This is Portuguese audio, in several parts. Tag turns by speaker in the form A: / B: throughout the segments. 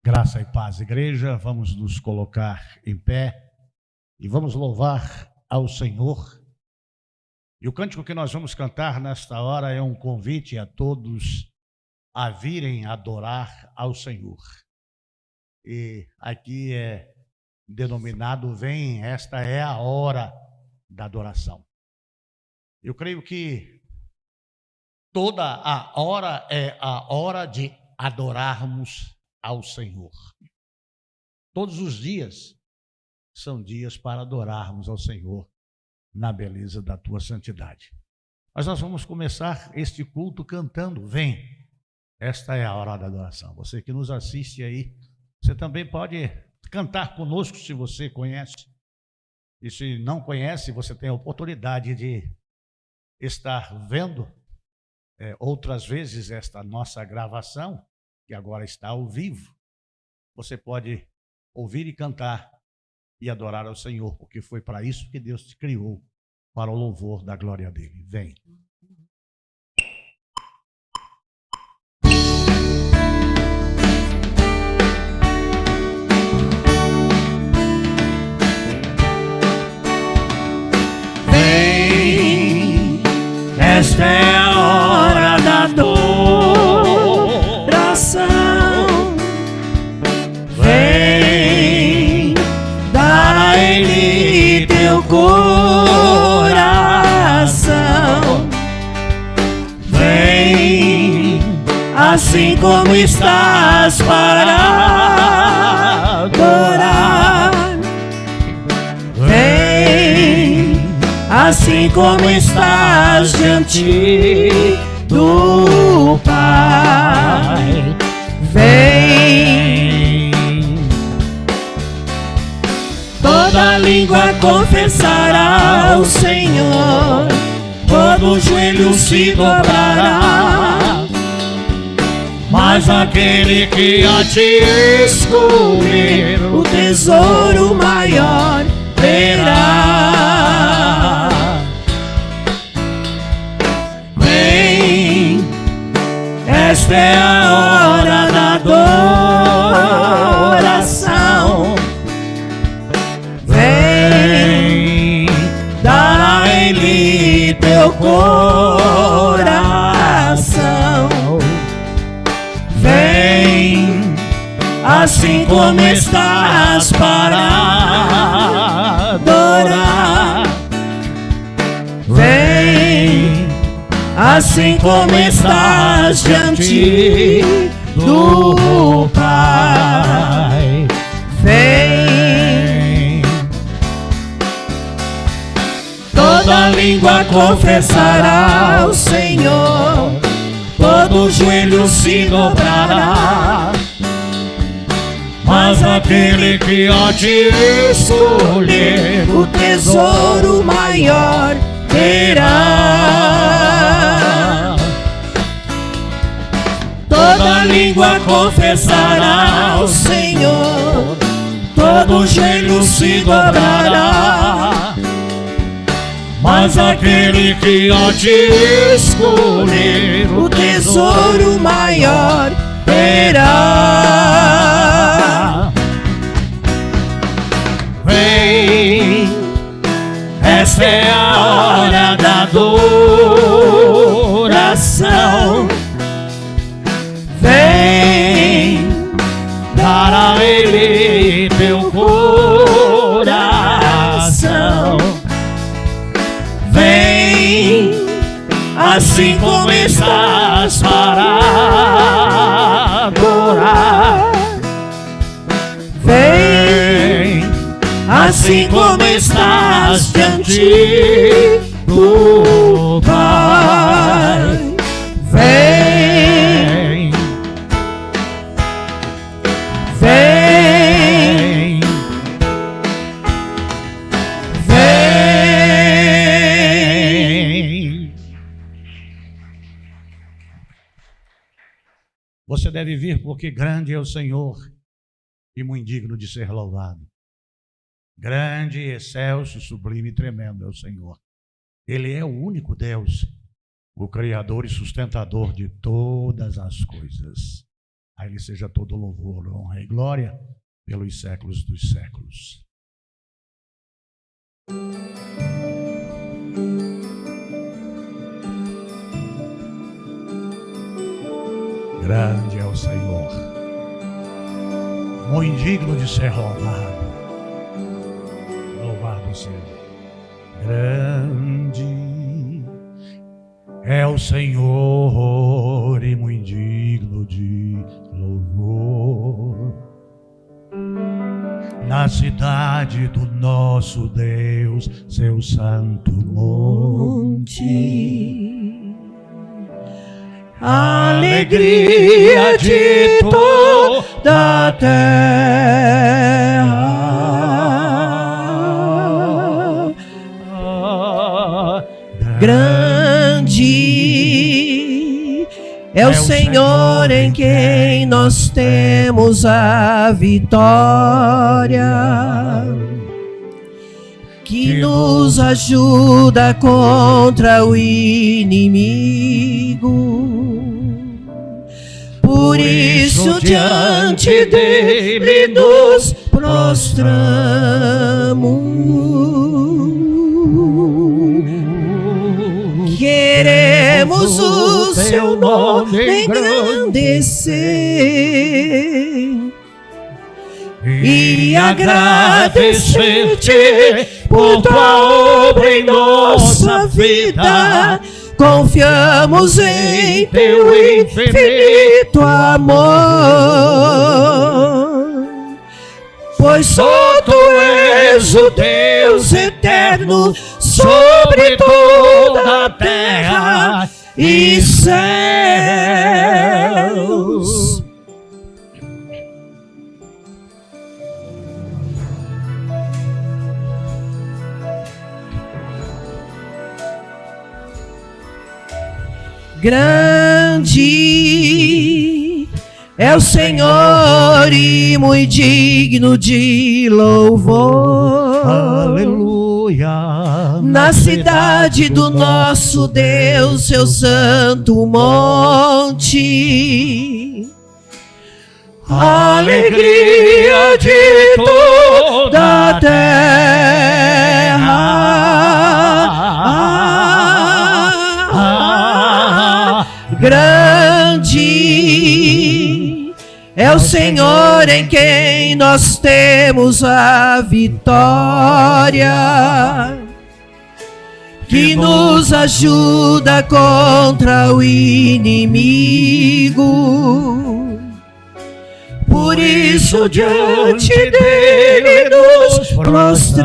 A: Graça e paz, igreja, vamos nos colocar em pé e vamos louvar ao Senhor. E o cântico que nós vamos cantar nesta hora é um convite a todos a virem adorar ao Senhor. E aqui é denominado, vem, esta é a hora da adoração. Eu creio que toda a hora é a hora de adorarmos ao Senhor. Todos os dias são dias para adorarmos ao Senhor na beleza da tua santidade. Mas nós vamos começar este culto cantando, vem, esta é a hora da adoração. Você que nos assiste aí, você também pode cantar conosco se você conhece. E se não conhece, você tem a oportunidade de estar vendo outras vezes esta nossa gravação, que agora está ao vivo. Você pode ouvir e cantar e adorar ao Senhor, porque foi para isso que Deus te criou, para o louvor da glória dele. Vem.
B: Vem, esta é a hora da adoração. Vem, dá a Ele teu coração. Vem, assim como estás para adorar. Vem, assim como estás diante do Pai. Vem, toda língua confessará ao Senhor, todo joelho se dobrará, mas aquele que a te escolher, o tesouro maior terá. Vem, esta é a hora da adoração. Vem, dá a Ele teu coração. Vem, assim como estás para adorar. Vem, assim como estás diante do Pai. Vem, toda língua confessará ao Senhor, todo joelho se dobrará, mas aquele que há de escolher, o tesouro maior terá. Toda língua confessará ao Senhor, todo joelho se dobrará, mas aquele que há de escolher, o tesouro maior terá. Vem, esta é a hora da adoração. Vem, dar a Ele teu coração. Vem, assim como estás para adorar. Vem, assim como estás diante do Pai. Vem, vem, vem.
A: Você deve vir porque grande é o Senhor e muito digno de ser louvado. Grande, excelso, sublime e tremendo é o Senhor. Ele é o único Deus, o Criador e sustentador de todas as coisas. A Ele seja todo louvor, honra e glória pelos séculos dos séculos. Grande é o Senhor, muito digno de ser louvado. Louvado seja. Grande é o Senhor e muito digno de louvor. Na cidade do nosso Deus, seu santo monte. Alegria de toda a terra. Grande é o Senhor em quem nós temos a vitória, que nos ajuda contra o inimigo. Por isso diante dele nos prostramos. Queremos o seu nome engrandecer e agradecer-te por tua obra em nossa vida. Confiamos em teu infinito amor, pois só tu és o Deus eterno sobre toda a terra e céus. Grande é o Senhor e muito digno de louvor. Aleluia. Na cidade do nosso Deus, seu santo monte. Alegria de toda a terra. Grande é o Senhor em quem nós temos a vitória, que nos ajuda contra o inimigo. Por isso diante dele nos prostramos.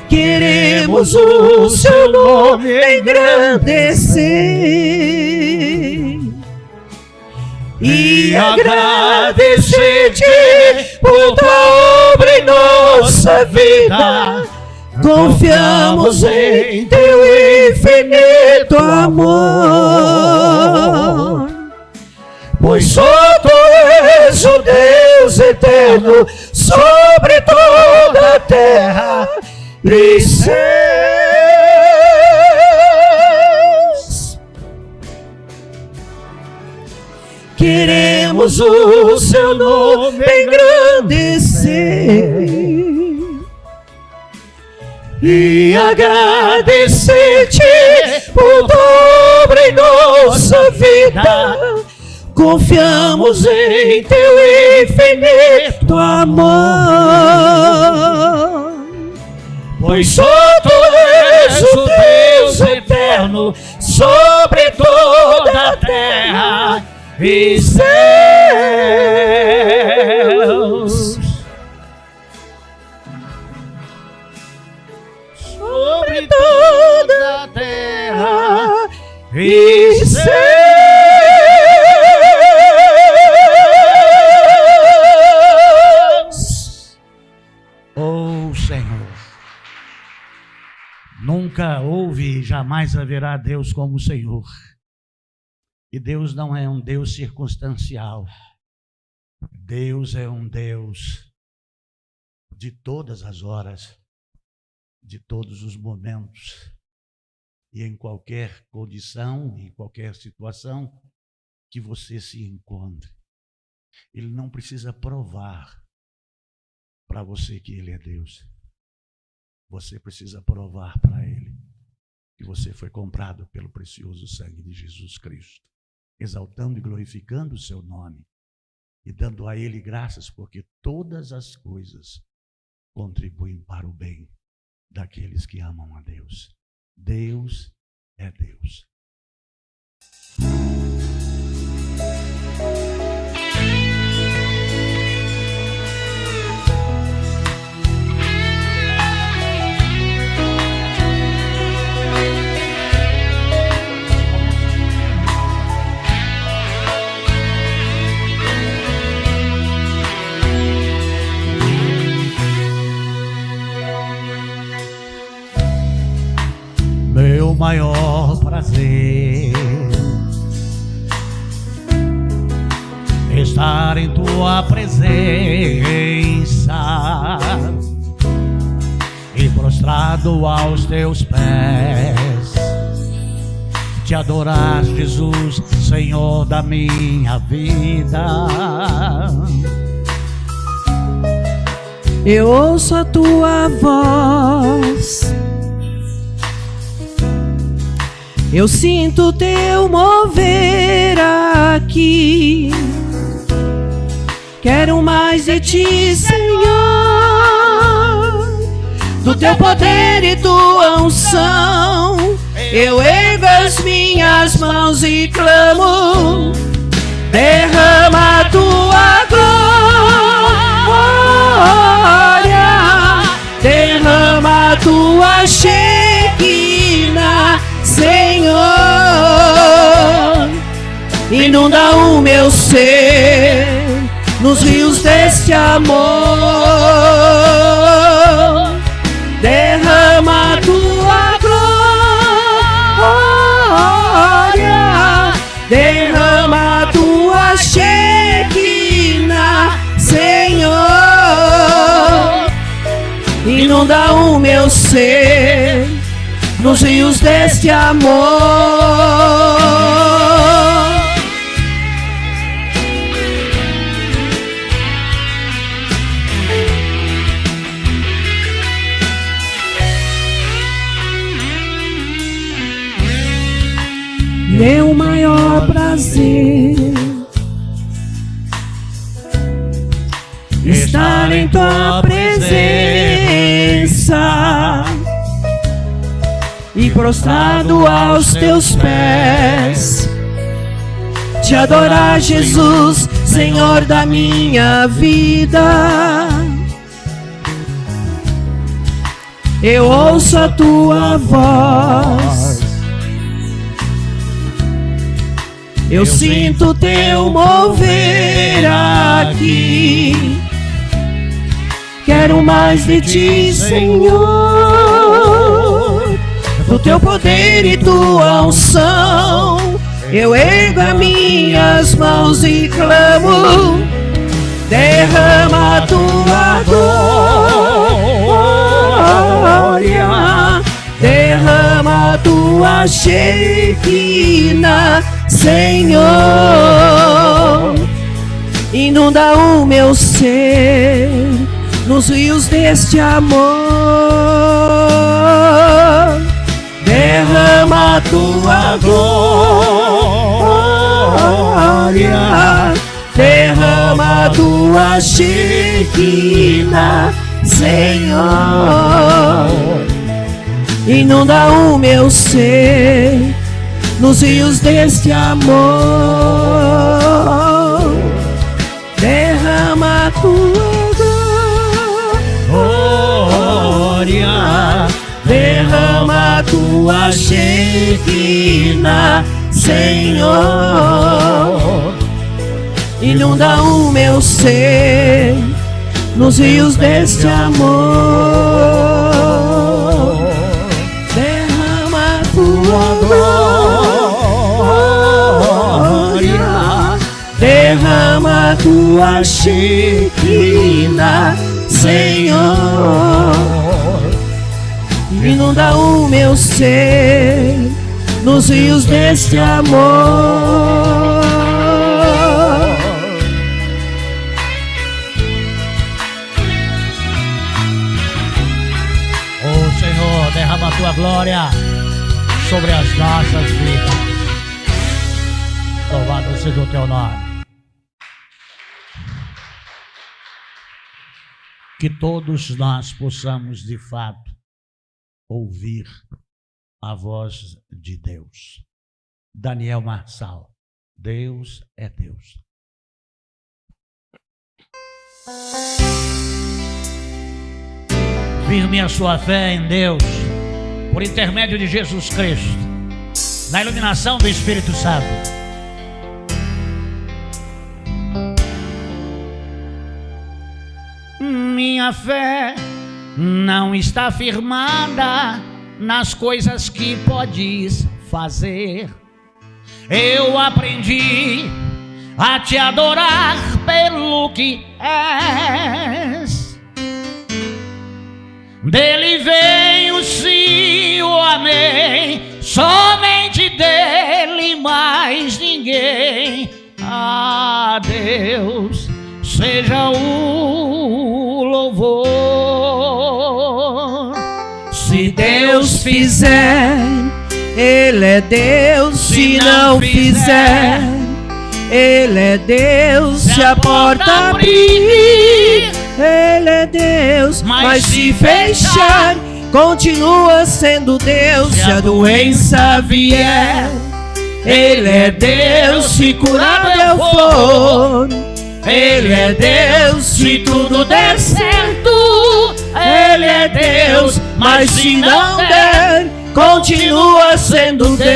A: Queremos o seu nome engrandecer e agradecer-te por tua obra em nossa vida. Confiamos em teu infinito amor, pois só tu és o Deus eterno sobre toda a terra e céus. Queremos o seu nome engrandecer e agradecer-te por tua obra em nossa vida. Confiamos em teu infinito amor, pois só tu és o Deus eterno sobre toda a terra e céus. Sobre toda a terra e céus. Oh Senhor, nunca houve e jamais haverá Deus como o Senhor. E Deus não é um Deus circunstancial. Deus é um Deus de todas as horas, de todos os momentos. e em qualquer condição, em qualquer situação que você se encontre. Ele não precisa provar para você que Ele é Deus. Você precisa provar para Ele que você foi comprado pelo precioso sangue de Jesus Cristo, exaltando e glorificando o seu nome e dando a Ele graças, porque todas as coisas contribuem para o bem daqueles que amam a Deus. Deus é Deus. Meu maior prazer estar em tua presença e prostrado aos teus pés, te adorar, Jesus, Senhor da minha vida.
B: Eu ouço a tua voz, eu sinto teu mover aqui. Quero mais de ti, Senhor, do teu poder e tua unção. Eu ergo as minhas mãos e clamo: derrama a tua glória, derrama a tua Shekinah, Senhor. Inunda o meu ser nos rios deste amor. Derrama a tua glória, derrama a tua Shekinah, Senhor. Inunda o meu ser nos rios deste amor. Meu maior prazer estar em tua presença e prostrado aos teus pés, te adorar, Jesus, Senhor da minha vida. Eu ouço a tua voz, eu sinto teu mover aqui. Quero mais de ti, Senhor, do teu poder e tua unção. Eu ergo as minhas mãos e clamo: derrama a tua glória, derrama a tua Shekinah, Senhor. Inunda o meu ser nos rios deste amor. Derrama a tua glória, derrama a tua Shekinah, Senhor. Inunda o meu ser nos rios deste amor. Derrama a tua glória, derrama a tua Shekinah, Senhor. Inunda o meu ser nos rios deste amor. Derrama a tua glória, derrama a tua Shekinah, Senhor. inunda o meu ser nos rios deste amor.
A: Oh Senhor, derrama a tua glória sobre as nossas vidas. Louvado seja o teu nome. Que todos nós possamos de fato ouvir a voz de Deus. Daniel Marçal, Deus é Deus. Firme a sua fé em Deus, por intermédio de Jesus Cristo, na iluminação do Espírito Santo. Minha fé não está firmada nas coisas que podes fazer. Eu aprendi a te adorar pelo que és. Dele vem o sim, o amém, somente dele, mais ninguém. A Deus seja o louvor.
B: Se Deus fizer, Ele é Deus. Se não fizer, Ele é Deus. Se a porta abrir, Ele é Deus. Mas se fechar, continua sendo Deus. Se a doença vier, Ele é Deus. Se curado eu for, Ele é Deus. Se tudo der certo, Ele é Deus. Mas se não der, continua sendo Deus.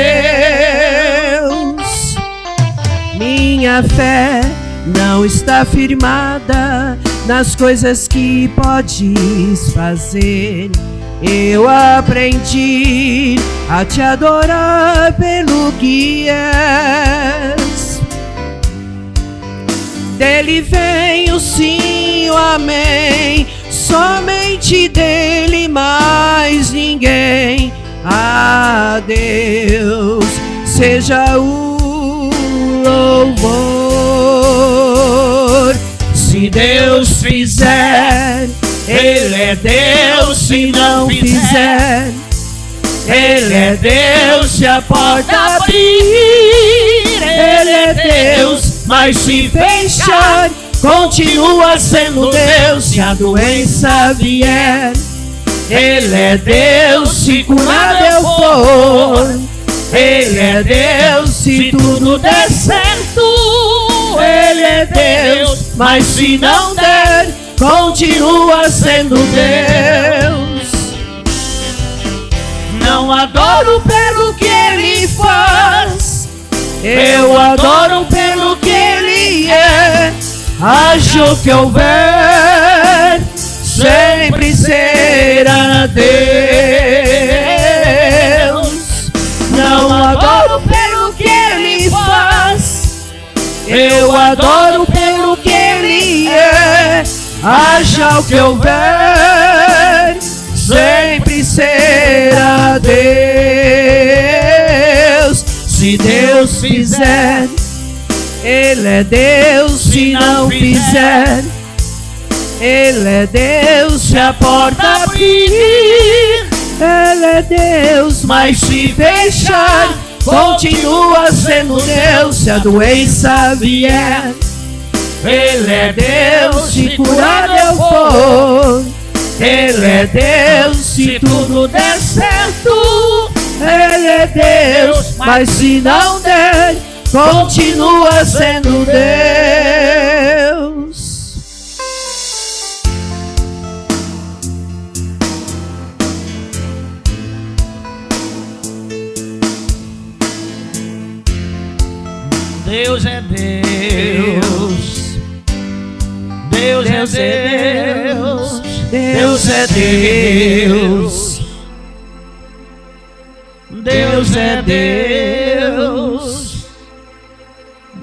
B: Minha fé não está firmada nas coisas que podes fazer. Eu aprendi a te adorar pelo que és. Dele vem o sim, o amém, somente dele, mais ninguém. A Deus seja o louvor. Se Deus fizer, Ele é Deus. Se não fizer, Ele é Deus. Se a porta abrir, Ele é Deus. Mas se fechar, continua sendo Deus. Se a doença vier, Ele é Deus. Se curado eu for, Ele é Deus. Se tudo der certo, Ele é Deus. Mas se não der, continua sendo Deus. Não adoro pelo que Ele faz, eu adoro pelo que Ele é. Haja o que houver, sempre será Deus. Não adoro pelo que Ele faz, eu adoro pelo que Ele é. Haja o que houver, sempre será Deus. Se Deus fizer, Ele é Deus. Se não fizer, Ele é Deus. Se a porta abrir, Ele é Deus. Mas se fechar, continua sendo Deus. Se a doença vier, Ele é Deus. Se curado eu for, Ele é Deus. Se tudo der certo, Ele é Deus. Mas se não der, continua sendo Deus. Deus é Deus. Deus é Deus. Deus é Deus. Deus é Deus.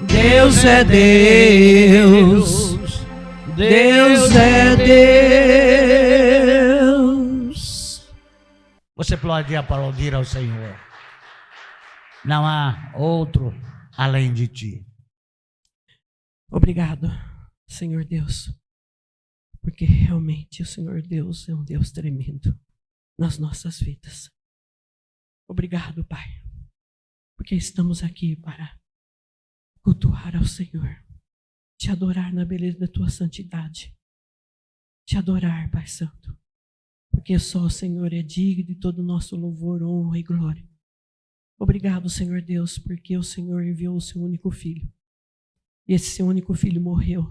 B: Deus é Deus. Deus é Deus.
A: Você pode aplaudir ao Senhor. Não há outro além de ti.
B: Obrigado, Senhor Deus, porque realmente o Senhor Deus é um Deus tremendo nas nossas vidas. Obrigado, Pai, porque estamos aqui para cultuar ao Senhor, te adorar na beleza da tua santidade, te adorar, Pai Santo, porque só o Senhor é digno de todo o nosso louvor, honra e glória. Obrigado, Senhor Deus, porque o Senhor enviou o seu único filho. E esse seu único filho morreu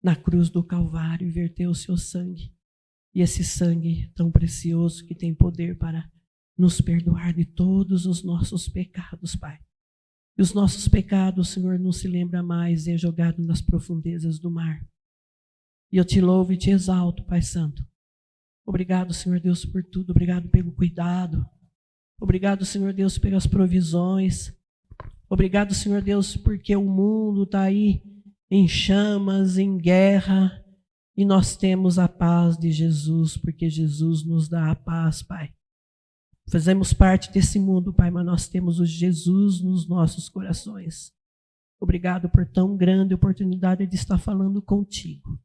B: na cruz do Calvário e verteu o seu sangue. E esse sangue tão precioso que tem poder para nos perdoar de todos os nossos pecados, Pai. E os nossos pecados, o Senhor não se lembra mais e é jogado nas profundezas do mar. E eu te louvo e te exalto, Pai Santo. Obrigado, Senhor Deus, por tudo. Obrigado pelo cuidado. Obrigado, Senhor Deus, pelas provisões. Obrigado, Senhor Deus, porque o mundo está aí em chamas, em guerra, e nós temos a paz de Jesus, porque Jesus nos dá a paz, Pai. Fazemos parte desse mundo, Pai, mas nós temos o Jesus nos nossos corações. Obrigado por tão grande oportunidade de estar falando contigo.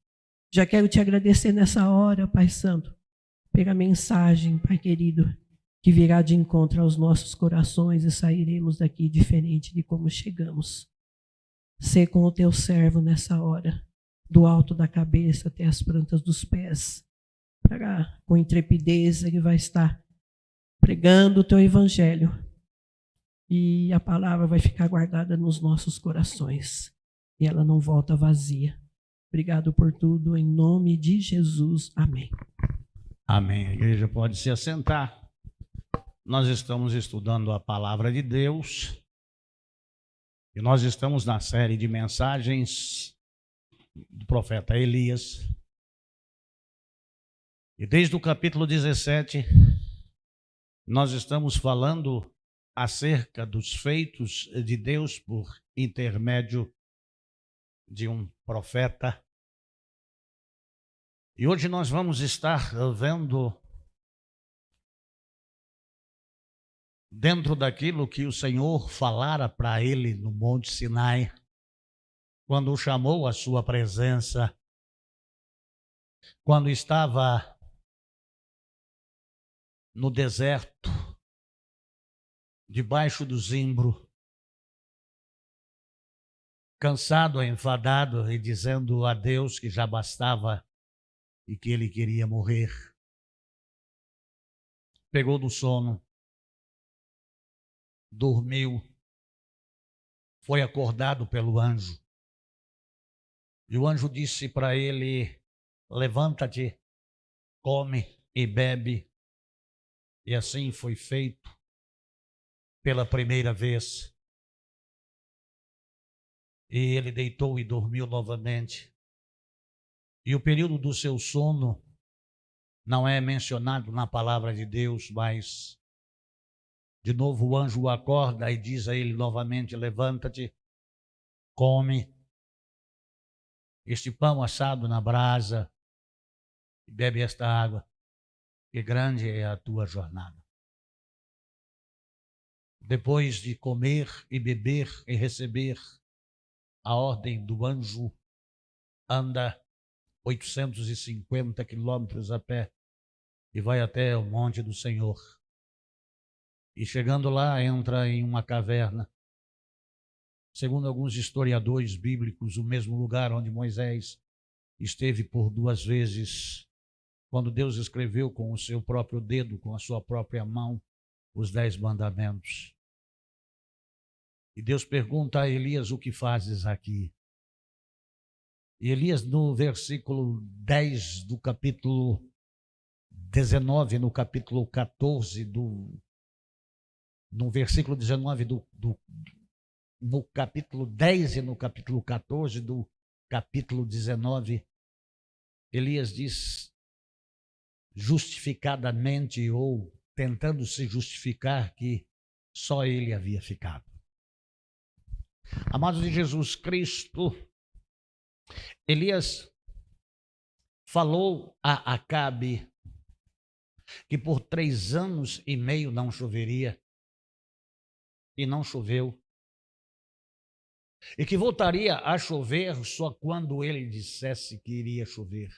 B: Já quero te agradecer nessa hora, Pai Santo, pela mensagem, Pai querido, que virá de encontro aos nossos corações e sairemos daqui diferente de como chegamos. Sê com o teu servo nessa hora, do alto da cabeça até as plantas dos pés. Com intrepidez ele vai estar pregando o teu evangelho e a palavra vai ficar guardada nos nossos corações e ela não volta vazia. Obrigado por tudo, em nome de Jesus. Amém.
A: Amém. A igreja pode se assentar. Nós estamos estudando a palavra de Deus e nós estamos na série de mensagens do profeta Elias. E desde o capítulo 17, nós estamos falando acerca dos feitos de Deus por intermédio de um profeta. E hoje nós vamos estar vendo dentro daquilo que o Senhor falara para ele no Monte Sinai, quando o chamou à sua presença, quando estava no deserto, debaixo do zimbro, cansado, enfadado e dizendo a Deus que já bastava e que ele queria morrer. Pegou no sono, dormiu, foi acordado pelo anjo. E o anjo disse para ele: levanta-te, come e bebe. E assim foi feito pela primeira vez. E ele deitou e dormiu novamente. E o período do seu sono não é mencionado na palavra de Deus, mas de novo o anjo o acorda e diz a ele novamente: levanta-te, come este pão assado na brasa e bebe esta água, que grande é a tua jornada. Depois de comer e beber e receber a ordem do anjo, anda 850 quilômetros a pé e vai até o monte do Senhor. E chegando lá, entra em uma caverna. Segundo alguns historiadores bíblicos, o mesmo lugar onde Moisés esteve por 2 vezes, quando Deus escreveu com o seu próprio dedo, com a sua própria mão, os 10 mandamentos. E Deus pergunta a Elias: o que fazes aqui? E Elias, no versículo 10 do capítulo 19, no capítulo 14 no versículo 19 no capítulo 10 e no capítulo 14 do capítulo 19, Elias diz, justificadamente ou tentando se justificar, que só ele havia ficado. Amados de Jesus Cristo, Elias falou a Acabe que por 3 anos e meio não choveria, e não choveu, e que voltaria a chover só quando ele dissesse que iria chover.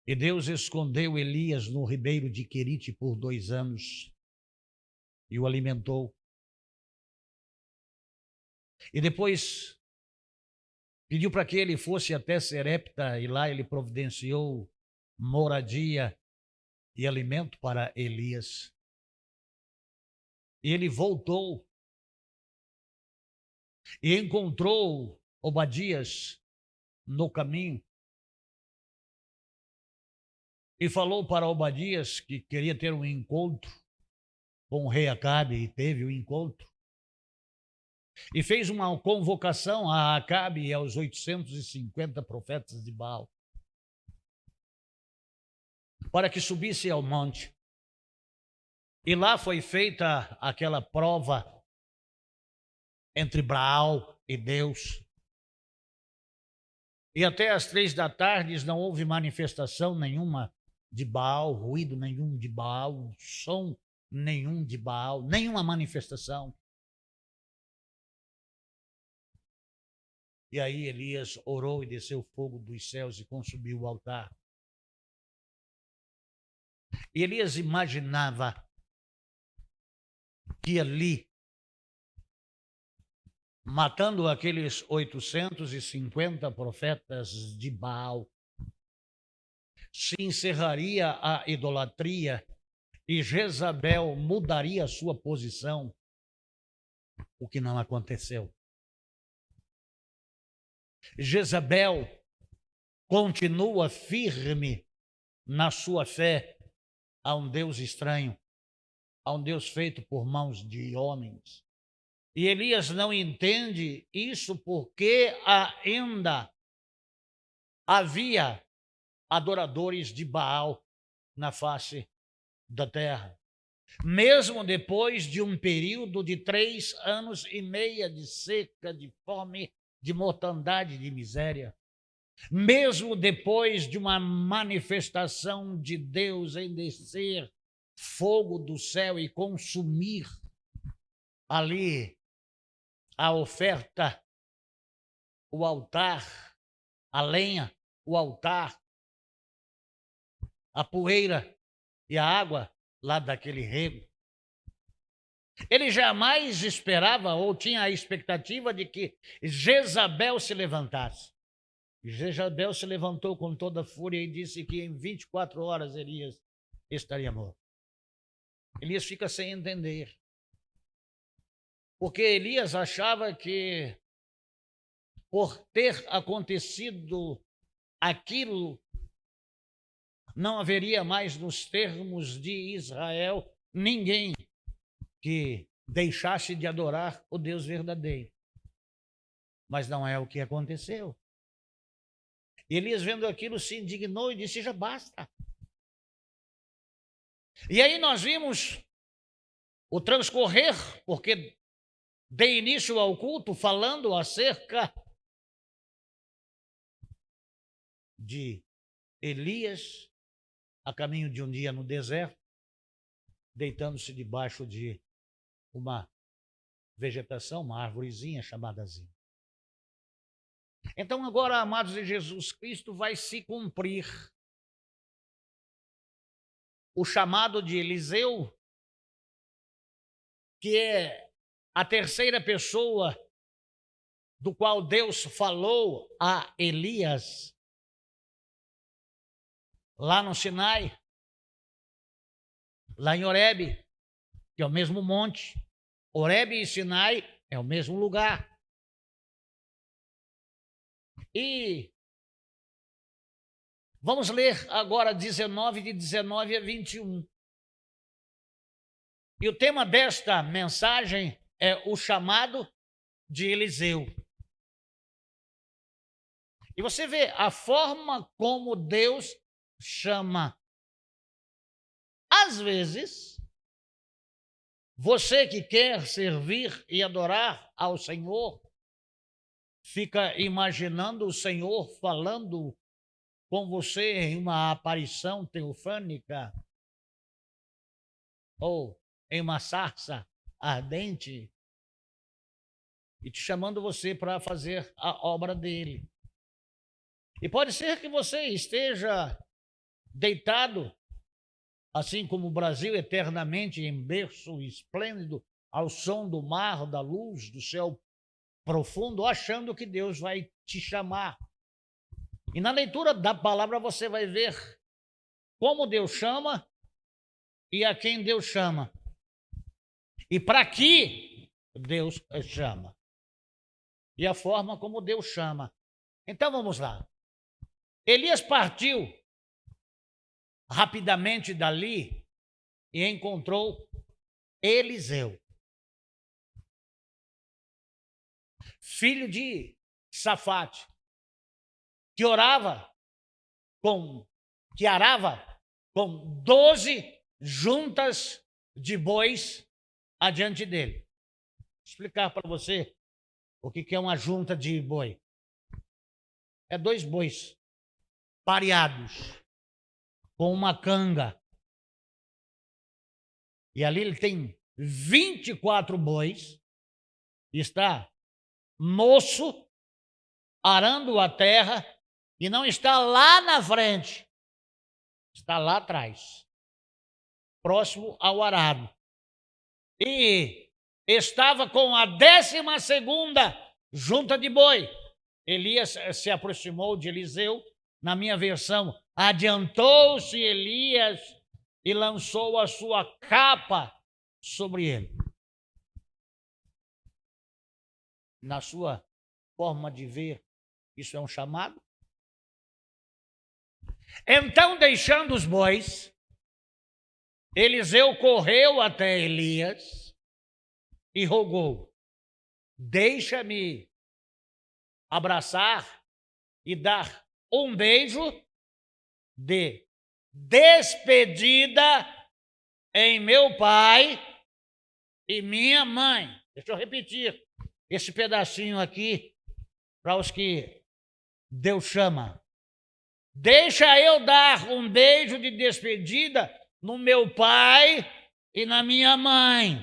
A: E Deus escondeu Elias no ribeiro de Querite por 2 anos e o alimentou. E depois pediu para que ele fosse até Serepta, e lá ele providenciou moradia e alimento para Elias. E ele voltou e encontrou Obadias no caminho e falou para Obadias que queria ter um encontro com o rei Acabe, e teve o encontro. E fez uma convocação a Acabe e aos 850 profetas de Baal para que subisse ao monte. E lá foi feita aquela prova entre Baal e Deus. E até às 3 da tarde não houve manifestação nenhuma de Baal, ruído nenhum de Baal, som nenhum de Baal, nenhuma manifestação. E aí Elias orou e desceu fogo dos céus e consumiu o altar. E Elias imaginava que ali, matando aqueles 850 profetas de Baal, se encerraria a idolatria e Jezabel mudaria a sua posição, o que não aconteceu. Jezabel continua firme na sua fé a um Deus estranho, a um Deus feito por mãos de homens. E Elias não entende isso porque ainda havia adoradores de Baal na face da terra. Mesmo depois de um período de 3 anos e meio de seca, de fome, de mortandade, de miséria, mesmo depois de uma manifestação de Deus em descer fogo do céu e consumir ali a oferta, o altar, a lenha, o altar, a poeira e a água lá daquele rego. Ele jamais esperava ou tinha a expectativa de que Jezabel se levantasse. Jezabel se levantou com toda a fúria e disse que em 24 horas Elias estaria morto. Elias fica sem entender. Porque Elias achava que, por ter acontecido aquilo, não haveria mais nos termos de Israel ninguém que deixasse de adorar o Deus verdadeiro. Mas não é o que aconteceu. Elias, vendo aquilo, se indignou e disse: já basta. E aí nós vimos o transcorrer, porque dei início ao culto falando acerca de Elias a caminho de um dia no deserto, deitando-se debaixo de uma vegetação, uma árvorezinha chamada zinho. Então agora, amados de Jesus Cristo, vai se cumprir o chamado de Eliseu, que é a terceira pessoa do qual Deus falou a Elias lá no Sinai, lá em Horebe, que é o mesmo monte. Horebe e Sinai é o mesmo lugar. E vamos ler agora 19, de 19 a 21. E o tema desta mensagem é o chamado de Eliseu. E você vê a forma como Deus chama. Às vezes, você que quer servir e adorar ao Senhor, fica imaginando o Senhor falando com você em uma aparição teofânica ou em uma sarça ardente e te chamando você para fazer a obra dele. E pode ser que você esteja deitado, assim como o Brasil, eternamente em berço esplêndido, ao som do mar, da luz, do céu profundo, achando que Deus vai te chamar. E na leitura da palavra você vai ver como Deus chama e a quem Deus chama. E para que Deus chama. E a forma como Deus chama. Então vamos lá. Elias partiu rapidamente dali e encontrou Eliseu, filho de Safate, que arava com 12 juntas de bois adiante dele. Vou explicar para você o que é uma junta de boi. É 2 bois pareados com uma canga. E ali ele tem 24 bois, está moço, arando a terra, e não está lá na frente, está lá atrás, próximo ao arado. E estava com a 12ª junta de boi. Elias se aproximou de Eliseu, na minha versão, adiantou-se Elias e lançou a sua capa sobre ele. Na sua forma de ver, isso é um chamado? Então, deixando os bois, Eliseu correu até Elias e rogou: deixa-me abraçar e dar um beijo de despedida em meu pai e minha mãe. Deixa eu repetir esse pedacinho aqui para os que Deus chama. Deixa eu dar um beijo de despedida no meu pai e na minha mãe.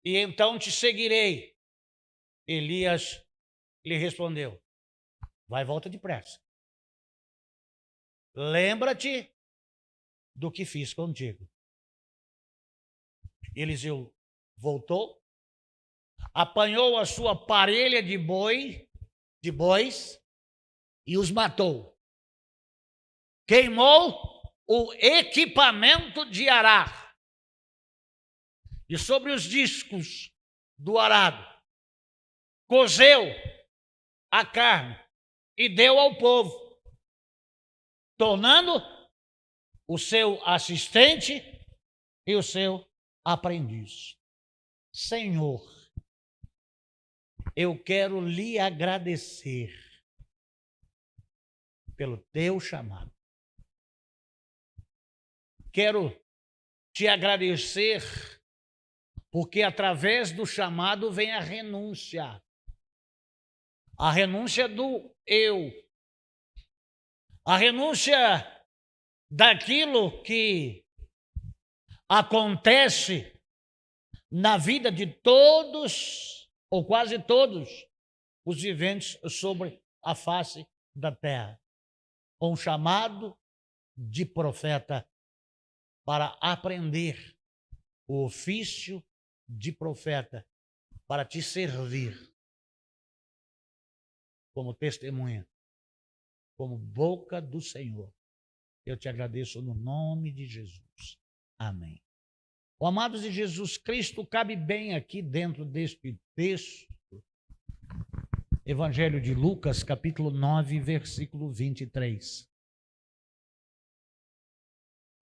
A: E então te seguirei. Elias lhe respondeu: vai, volta depressa. Lembra-te do que fiz contigo. Eliseu voltou, apanhou a sua parelha de bois e os matou. Queimou o equipamento de arar. E sobre os discos do arado, cozeu a carne e deu ao povo, tornando o seu assistente e o seu aprendiz. Senhor, eu quero lhe agradecer pelo teu chamado. Quero te agradecer porque através do chamado vem a renúncia. A renúncia do eu. A renúncia daquilo que acontece na vida de todos, ou quase todos, os viventes sobre a face da terra. Um chamado de profeta para aprender o ofício de profeta, para te servir como testemunha, como boca do Senhor. Eu te agradeço no nome de Jesus. Amém. O amados de Jesus Cristo cabe bem aqui dentro deste texto. Evangelho de Lucas, capítulo 9, versículo 23.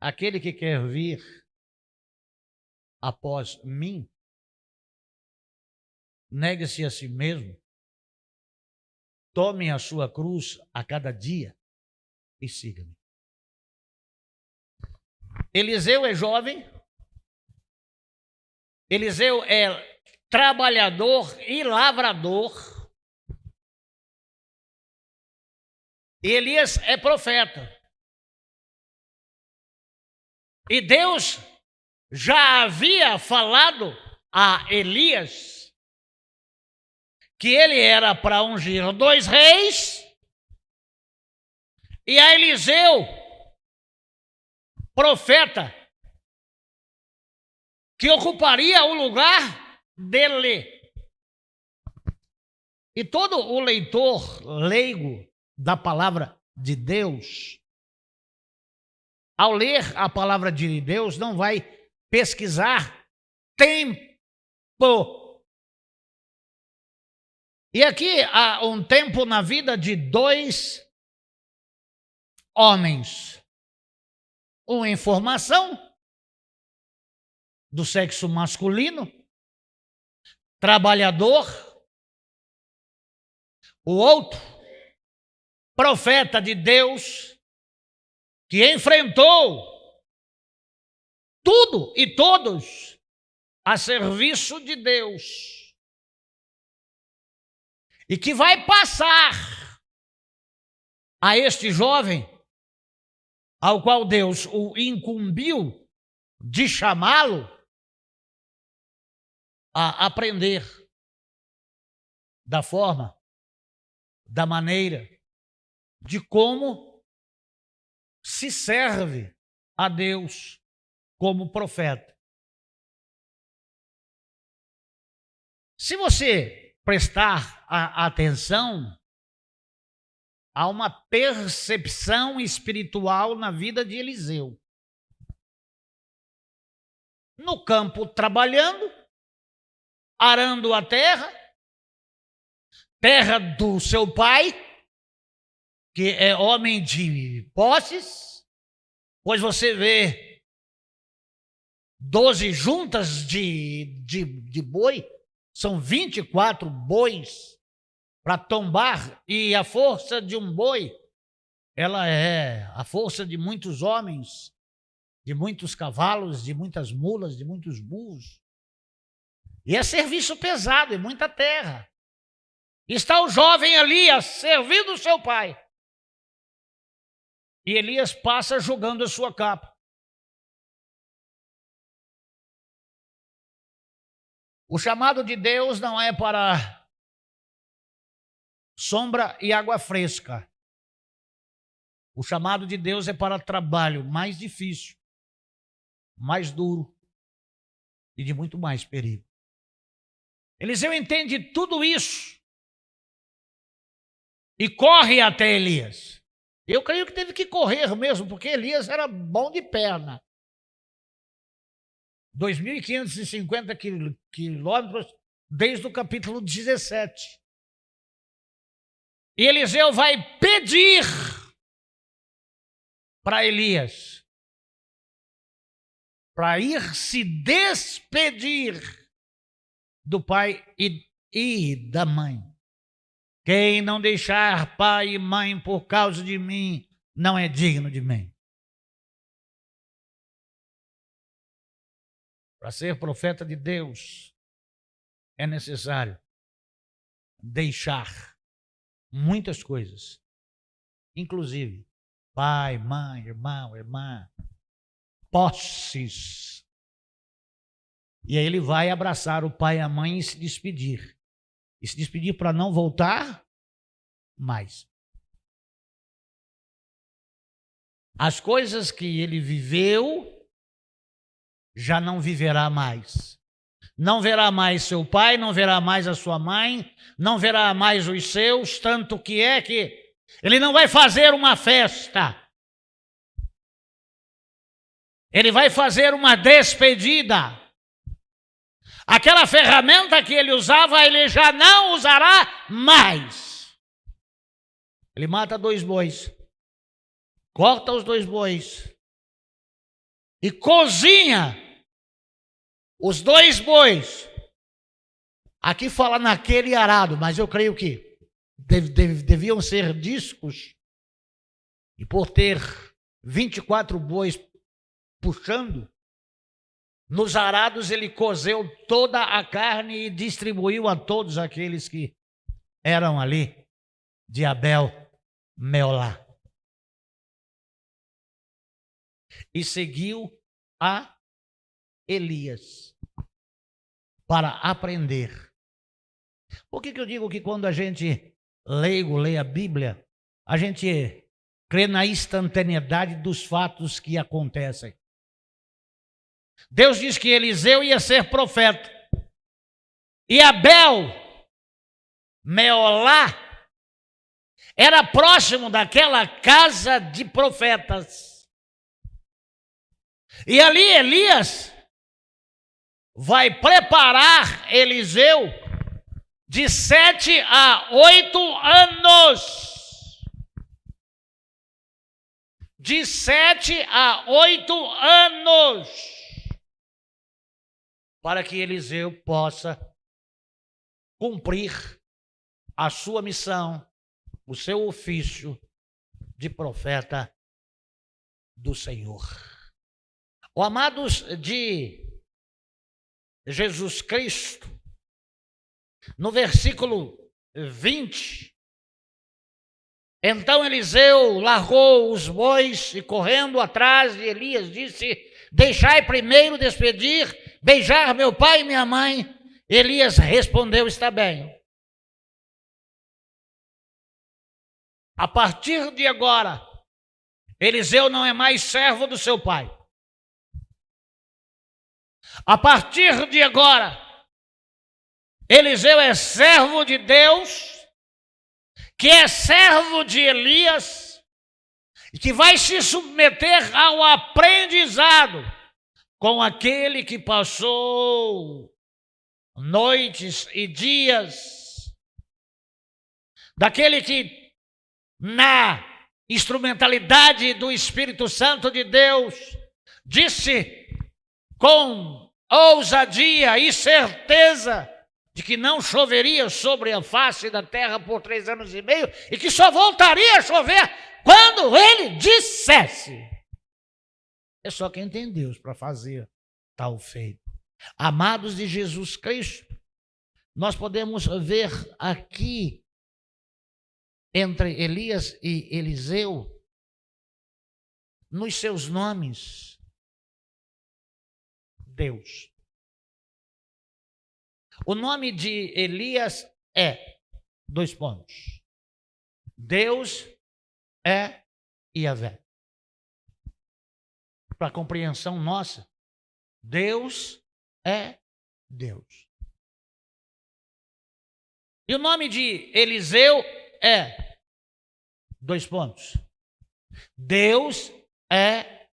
A: Aquele que quer vir após mim, negue-se a si mesmo, tome a sua cruz a cada dia e siga-me. Eliseu é jovem, Eliseu é trabalhador e lavrador, E Elias é profeta. E Deus já havia falado a Elias que ele era para ungir 2 reis, e a Eliseu, profeta, que ocuparia o lugar dele. E todo o leitor leigo da palavra de Deus, ao ler a palavra de Deus, não vai pesquisar tempo. E aqui há um tempo na vida de 2 homens. Um em formação, do sexo masculino, trabalhador. O outro, profeta de Deus, que enfrentou tudo e todos a serviço de Deus. E que vai passar a este jovem, ao qual Deus o incumbiu de chamá-lo, a aprender da forma, da maneira, de como se serve a Deus como profeta. Se você prestar atenção, há uma percepção espiritual na vida de Eliseu. No campo trabalhando, arando a terra do seu pai, que é homem de posses, pois você vê 12 juntas de boi, são 24 bois para tombar, e a força de um boi, ela é a força de muitos homens, de muitos cavalos, de muitas mulas, de muitos burros. E é serviço pesado, e muita terra. Está o jovem ali a servir do seu pai. E Elias passa jogando a sua capa. O chamado de Deus não é para sombra e água fresca. O chamado de Deus é para trabalho mais difícil, mais duro e de muito mais perigo. Eliseu entende tudo isso e corre até Elias. Eu creio que teve que correr mesmo, porque Elias era bom de perna. 2.550 quilômetros desde o capítulo 17. E Eliseu vai pedir para Elias para ir se despedir do pai e da mãe. Quem não deixar pai e mãe por causa de mim, não é digno de mim. Para ser profeta de Deus, é necessário deixar muitas coisas, inclusive pai, mãe, irmão, irmã, posses. E aí ele vai abraçar o pai e a mãe e se despedir. E se despedir para não voltar mais. As coisas que ele viveu, já não viverá mais. Não verá mais seu pai, não verá mais a sua mãe, não verá mais os seus, tanto que é que ele não vai fazer uma festa. Ele vai fazer uma despedida. Aquela ferramenta que ele usava, ele já não usará mais. Ele mata 2 bois, corta os 2 bois e cozinha os 2 bois. Aqui fala naquele arado, mas eu creio que deviam ser discos. E por ter 24 bois puxando, nos arados ele cozeu toda a carne e distribuiu a todos aqueles que eram ali de Abel Meolá. E seguiu a Elias para aprender. Por que eu digo que quando a gente leigo lê a Bíblia, a gente crê na instantaneidade dos fatos que acontecem? Deus diz que Eliseu ia ser profeta. E Abel, Meolá, era próximo daquela casa de profetas. E ali Elias vai preparar Eliseu de 7 a 8 anos. De 7 a 8 anos. Para que Eliseu possa cumprir a sua missão, o seu ofício de profeta do Senhor. Ó, amados de Jesus Cristo, no versículo 20, então Eliseu largou os bois e correndo atrás de Elias disse: deixai primeiro despedir, beijar meu pai e minha mãe. Elias respondeu: está bem. A partir de agora, Eliseu não é mais servo do seu pai. A partir de agora, Eliseu é servo de Deus, que é servo de Elias, e que vai se submeter ao aprendizado com aquele que passou noites e dias, daquele que na instrumentalidade do Espírito Santo de Deus disse com ousadia e certeza de que não choveria sobre a face da terra por 3 anos e meio e que só voltaria a chover quando ele dissesse. É só quem tem Deus para fazer tal feito. Amados de Jesus Cristo, nós podemos ver aqui entre Elias e Eliseu, nos seus nomes, Deus. O nome de Elias é, Deus é Yahvé. Para compreensão nossa, Deus é Deus. E o nome de Eliseu é, Deus é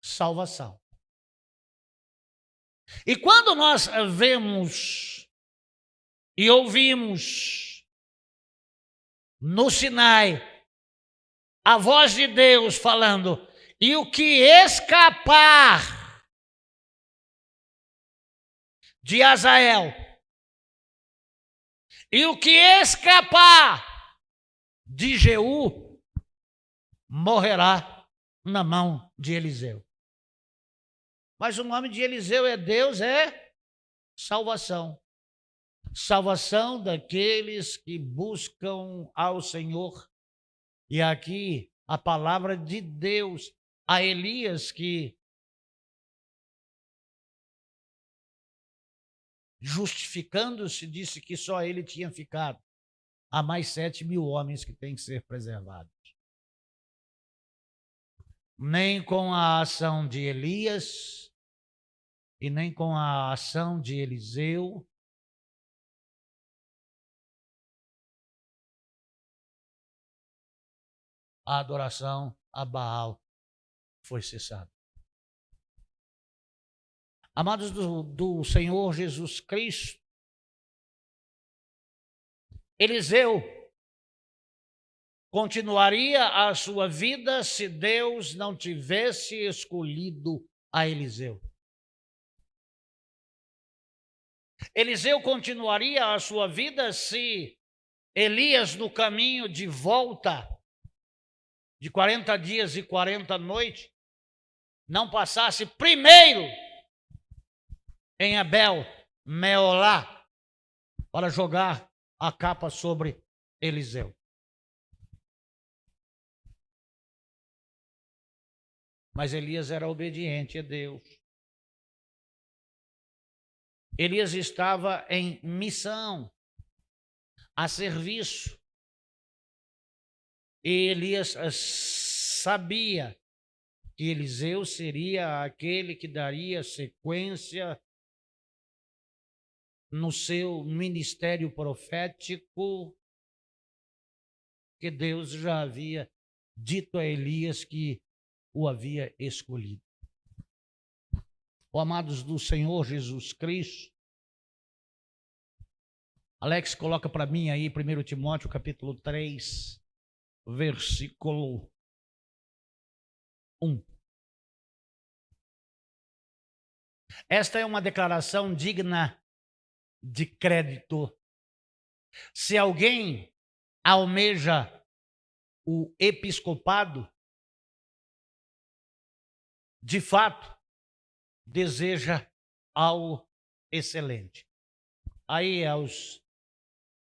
A: salvação. E quando nós vemos e ouvimos no Sinai a voz de Deus falando: e o que escapar de Azael, e o que escapar de Jeú, morrerá na mão de Eliseu. Mas o nome de Eliseu é Deus, é salvação. Salvação daqueles que buscam ao Senhor. E aqui a palavra de Deus a Elias, que justificando-se disse que só ele tinha ficado. Há mais 7.000 homens que têm que ser preservados. Nem com a ação de Elias e nem com a ação de Eliseu a adoração a Baal foi cessada. Amados do Senhor Jesus Cristo, Eliseu continuaria a sua vida se Deus não tivesse escolhido a Eliseu. Eliseu continuaria a sua vida se Elias, no caminho de volta de 40 dias e 40 noites, não passasse primeiro em Abel, Meolá, para jogar a capa sobre Eliseu. Mas Elias era obediente a Deus. Elias estava em missão, a serviço. E Elias sabia que Eliseu seria aquele que daria sequência no seu ministério profético, que Deus já havia dito a Elias que o havia escolhido. Oh, amados do Senhor Jesus Cristo, Alex, coloca para mim aí 1 Timóteo capítulo 3, versículo 1. Esta é uma declaração digna de crédito. Se alguém almeja o episcopado, de fato, deseja algo excelente. Aí aos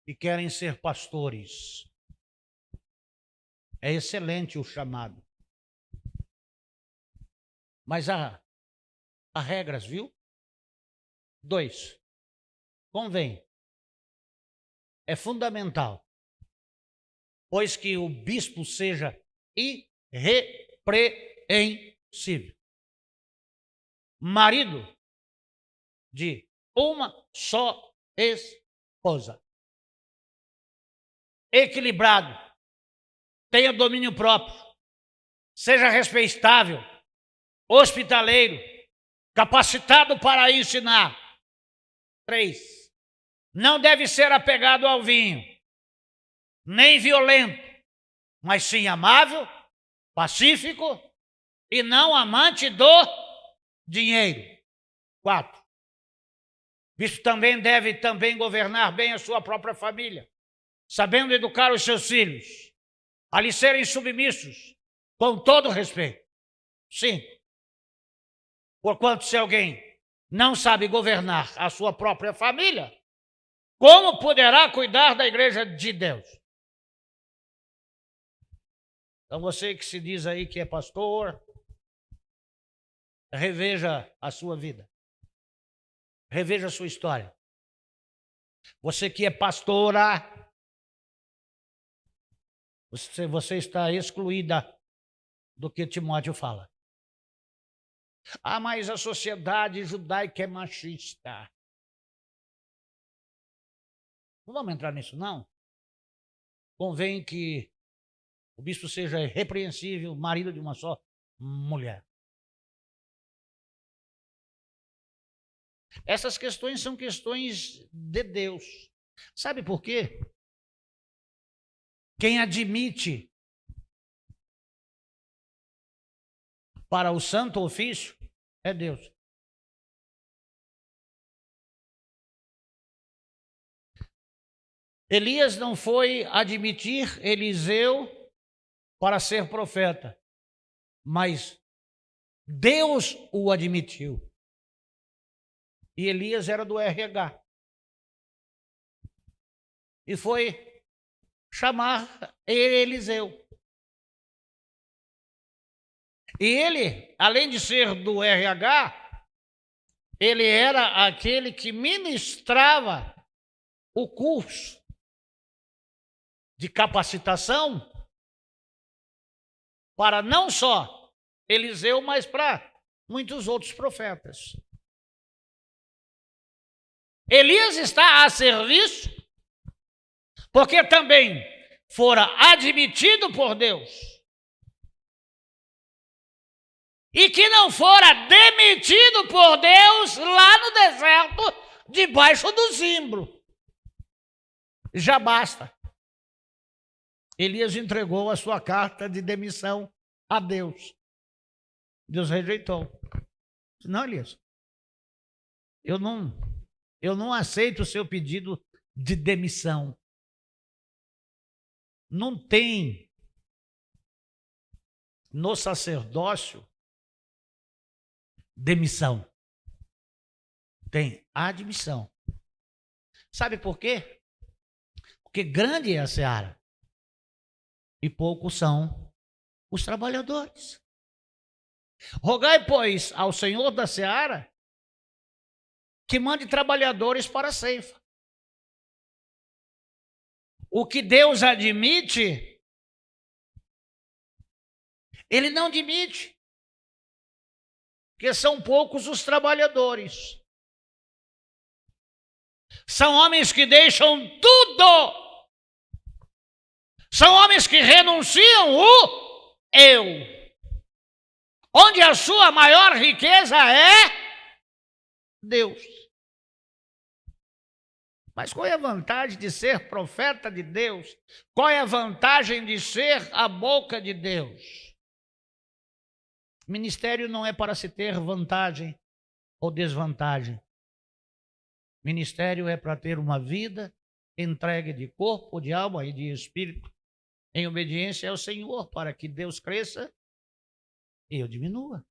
A: que querem ser pastores, é excelente o chamado. Mas há regras, viu? 2. Convém. É fundamental, pois que o bispo seja irrepreensível, marido de uma só esposa, equilibrado, tenha domínio próprio, seja respeitável, hospitaleiro, capacitado para ensinar. 3. Não deve ser apegado ao vinho, nem violento, mas sim amável, pacífico e não amante do dinheiro. 4. Bispo também deve governar bem a sua própria família, sabendo educar os seus filhos, a lhe serem submissos, com todo respeito. 5. Porquanto se alguém não sabe governar a sua própria família, como poderá cuidar da igreja de Deus? Então você que se diz aí que é pastor, reveja a sua vida. Reveja a sua história. Você que é pastora, você está excluída do que Timóteo fala. Ah, mas a sociedade judaica é machista. Não vamos entrar nisso, não. Convém que o bispo seja irrepreensível, marido de uma só mulher. Essas questões são questões de Deus. Sabe por quê? Quem admite para o santo ofício é Deus. Elias não foi admitir Eliseu para ser profeta, mas Deus o admitiu. E Elias era do RH. E foi chamar Eliseu. E ele, além de ser do RH, ele era aquele que ministrava o curso de capacitação para não só Eliseu, mas para muitos outros profetas. Elias está a serviço porque também fora admitido por Deus e que não fora demitido por Deus lá no deserto, debaixo do zimbro. Já basta. Elias entregou a sua carta de demissão a Deus. Deus rejeitou. Não, Elias, eu não aceito o seu pedido de demissão. Não tem no sacerdócio demissão. Tem admissão. Sabe por quê? Porque grande é a seara e poucos são os trabalhadores. Rogai, pois, ao Senhor da seara que mande trabalhadores para a ceifa. O que Deus admite, Ele não admite, porque são poucos os trabalhadores. São homens que deixam tudo. São homens que renunciam o eu. Onde a sua maior riqueza é Deus. Mas qual é a vantagem de ser profeta de Deus? Qual é a vantagem de ser a boca de Deus? Ministério não é para se ter vantagem ou desvantagem. Ministério é para ter uma vida entregue de corpo, de alma e de espírito, em obediência ao Senhor, para que Deus cresça e eu diminua.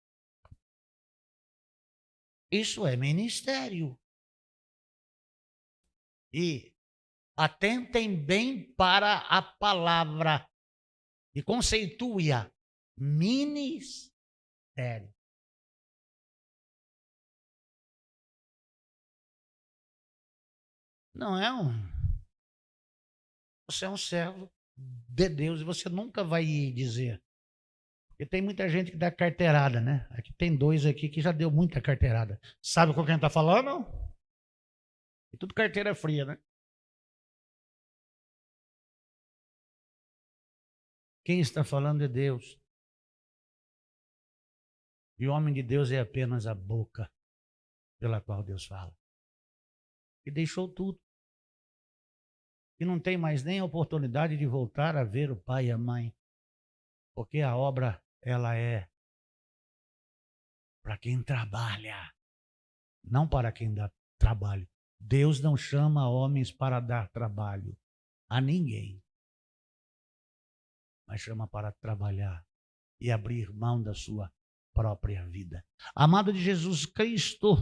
A: Isso é ministério. E atentem bem para a palavra e conceitue-a. Ministério. Não é Você é um servo de Deus e você nunca vai dizer. Porque tem muita gente que dá carteirada, né? Aqui tem dois aqui que já deu muita carteirada. Sabe com quem está falando? E tudo carteira fria, né? Quem está falando é Deus. E o homem de Deus é apenas a boca pela qual Deus fala. E deixou tudo. E não tem mais nem a oportunidade de voltar a ver o pai e a mãe. Porque a obra, ela é para quem trabalha, não para quem dá trabalho. Deus não chama homens para dar trabalho a ninguém, mas chama para trabalhar e abrir mão da sua própria vida. Amado de Jesus Cristo,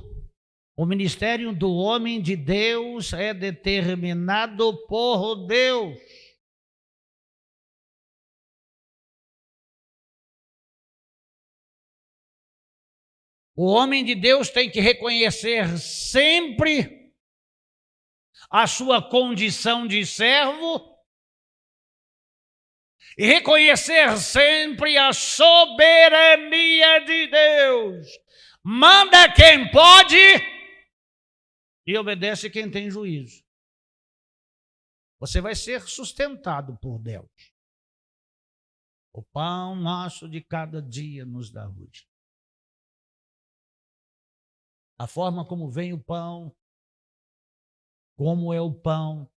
A: o ministério do homem de Deus é determinado por Deus. O homem de Deus tem que reconhecer sempre a sua condição de servo e reconhecer sempre a soberania de Deus. Manda quem pode e obedece quem tem juízo. Você vai ser sustentado por Deus. O pão nosso de cada dia nos dá hoje. A forma como vem o pão, como é o pão,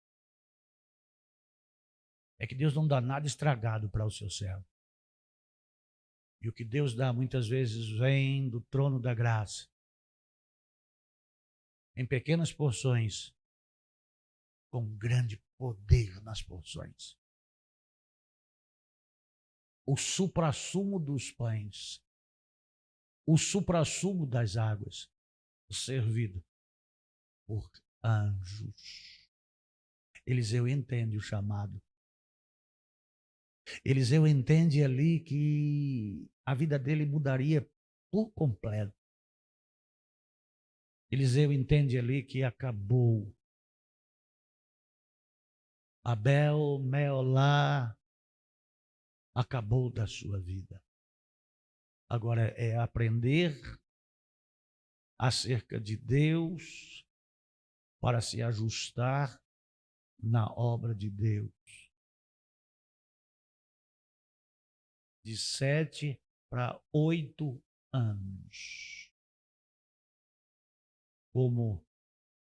A: é que Deus não dá nada estragado para o seu servo. E o que Deus dá muitas vezes vem do trono da graça, em pequenas porções, com grande poder nas porções. O suprassumo dos pães, o suprassumo das águas, servido por anjos. Eliseu entende o chamado. Eliseu entende ali que a vida dele mudaria por completo. Eliseu entende ali que acabou. Abel, Meolá, acabou da sua vida. Agora é aprender acerca de Deus para se ajustar na obra de Deus. De 7 para 8 anos. Como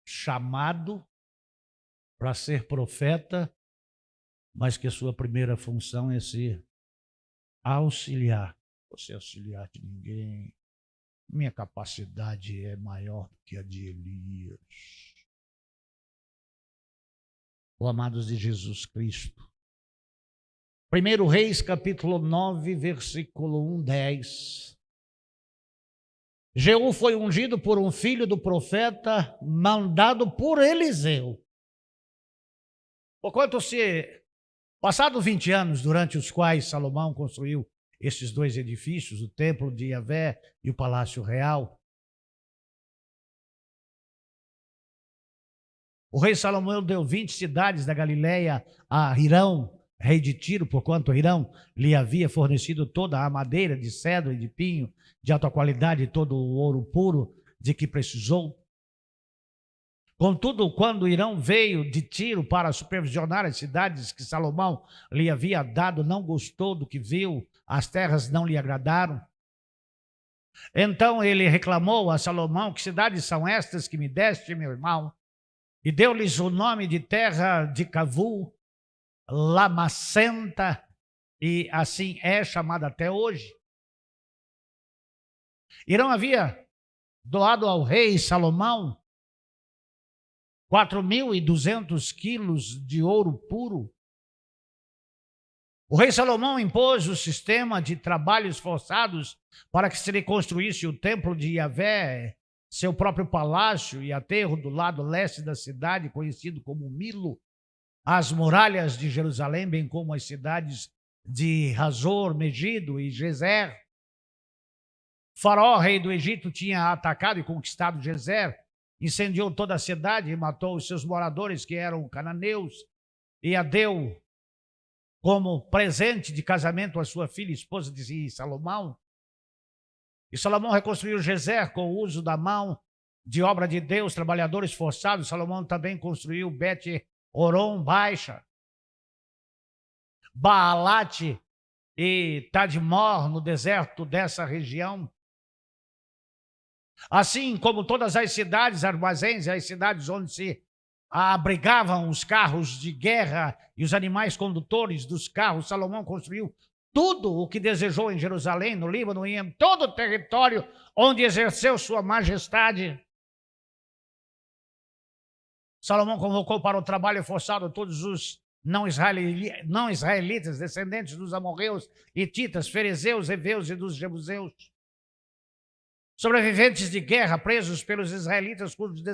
A: chamado para ser profeta, mas que a sua primeira função é ser auxiliar. Você é auxiliar de ninguém. Minha capacidade é maior do que a de Elias. Oh, amados de Jesus Cristo. 1 Reis, capítulo 9, versículo 10. Jeú foi ungido por um filho do profeta, mandado por Eliseu. Porquanto se, passados 20 anos, durante os quais Salomão construiu esses dois edifícios, o templo de Yahvé e o palácio real. O rei Salomão deu 20 cidades da Galileia a Hirão, rei de Tiro, porquanto Hirão lhe havia fornecido toda a madeira de cedro e de pinho, de alta qualidade, e todo o ouro puro de que precisou. Contudo, quando Hirão veio de Tiro para supervisionar as cidades que Salomão lhe havia dado, não gostou do que viu, as terras não lhe agradaram. Então ele reclamou a Salomão: que cidades são estas que me deste, meu irmão? E deu-lhes o nome de terra de Cavu, Lamacenta, e assim é chamada até hoje. Hirão havia doado ao rei Salomão 4.200 quilos de ouro puro. O rei Salomão impôs o sistema de trabalhos forçados para que se lhe construísse o templo de Yahvé, seu próprio palácio e aterro do lado leste da cidade, conhecido como Milo, as muralhas de Jerusalém, bem como as cidades de Hazor, Megido e Gezer. Faraó, rei do Egito, tinha atacado e conquistado Gezer, incendiou toda a cidade e matou os seus moradores, que eram cananeus, e a deu como presente de casamento à sua filha, esposa de Salomão. E Salomão reconstruiu Gezer com o uso da mão de obra de Deus, trabalhadores forçados. Salomão também construiu Bet-Horon Baixa, Baalate e Tadmor no deserto dessa região. Assim como todas as cidades, armazéns e as cidades onde se abrigavam os carros de guerra e os animais condutores dos carros, Salomão construiu tudo o que desejou em Jerusalém, no Líbano e em todo o território onde exerceu sua majestade. Salomão convocou para o trabalho forçado todos os não israelitas, descendentes dos amorreus, hititas, ferezeus, heveus e dos jebuseus. Sobreviventes de guerra presos pelos israelitas, cujos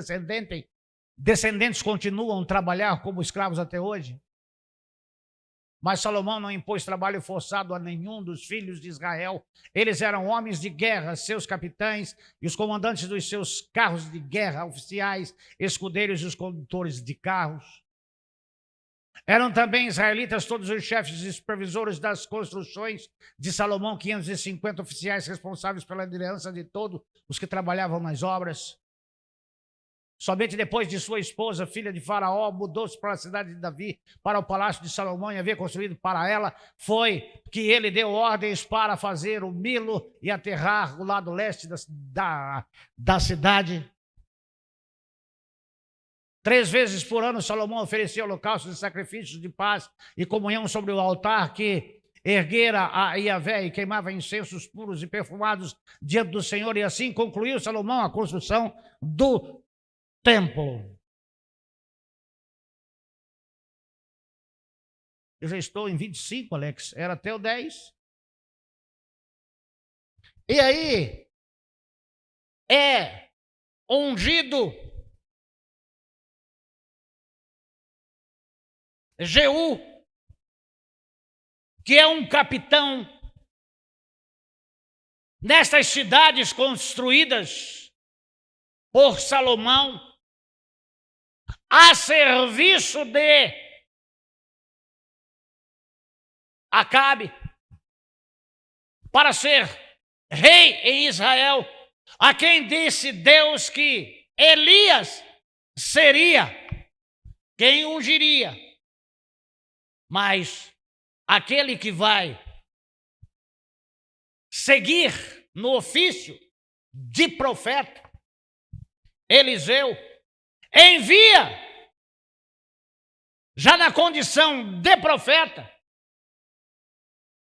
A: descendentes continuam a trabalhar como escravos até hoje. Mas Salomão não impôs trabalho forçado a nenhum dos filhos de Israel. Eles eram homens de guerra, seus capitães e os comandantes dos seus carros de guerra, oficiais, escudeiros e os condutores de carros. Eram também israelitas todos os chefes e supervisores das construções de Salomão, 550 oficiais responsáveis pela liderança de todos os que trabalhavam nas obras. Somente depois de sua esposa, filha de Faraó, mudou-se para a cidade de Davi, para o palácio de Salomão, e havia construído para ela, foi que ele deu ordens para fazer o Milo e aterrar o lado leste da cidade. 3 vezes por ano, Salomão oferecia holocaustos e sacrifícios de paz e comunhão sobre o altar que erguera a Yahvé, e queimava incensos puros e perfumados diante do Senhor. E assim concluiu Salomão a construção do templo. Eu já estou em 25, Alex. Era até o 10. E aí, é ungido Jeú, que é um capitão nestas cidades construídas por Salomão, a serviço de Acabe, para ser rei em Israel, a quem disse Deus que Elias seria quem ungiria. Mas aquele que vai seguir no ofício de profeta, Eliseu, envia, já na condição de profeta,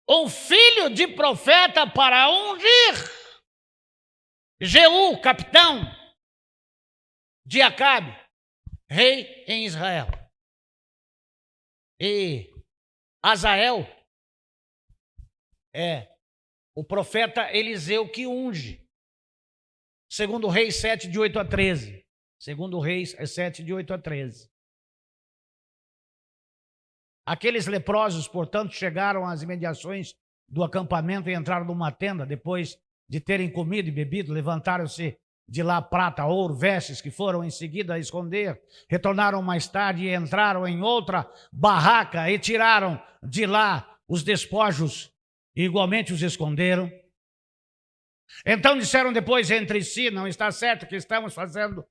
A: um filho de profeta para ungir Jeú, capitão de Acabe, rei em Israel. E Azael é o profeta Eliseu que unge. Segundo Reis 7, de 8 a 13. Segundo Reis 7, de 8 a 13. Aqueles leprosos, portanto, chegaram às imediações do acampamento e entraram numa tenda. Depois de terem comido e bebido, levantaram-se de lá prata, ouro, vestes, que foram em seguida a esconder. Retornaram mais tarde e entraram em outra barraca e tiraram de lá os despojos e igualmente os esconderam. Então disseram depois entre si: não está certo o que estamos fazendo.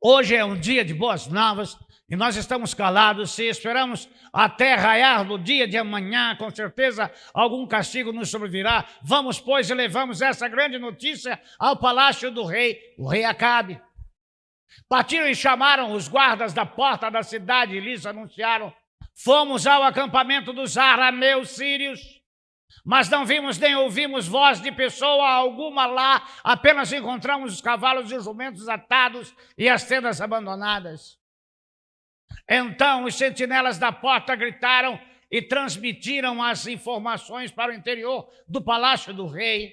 A: Hoje é um dia de boas novas e nós estamos calados. Se esperamos até raiar do dia de amanhã, com certeza algum castigo nos sobrevirá. Vamos, pois, e levamos essa grande notícia ao palácio do rei, o rei Acabe. Partiram e chamaram os guardas da porta da cidade e lhes anunciaram: fomos ao acampamento dos arameus sírios, mas não vimos nem ouvimos voz de pessoa alguma lá, apenas encontramos os cavalos e os jumentos atados e as tendas abandonadas. Então os sentinelas da porta gritaram e transmitiram as informações para o interior do palácio do rei.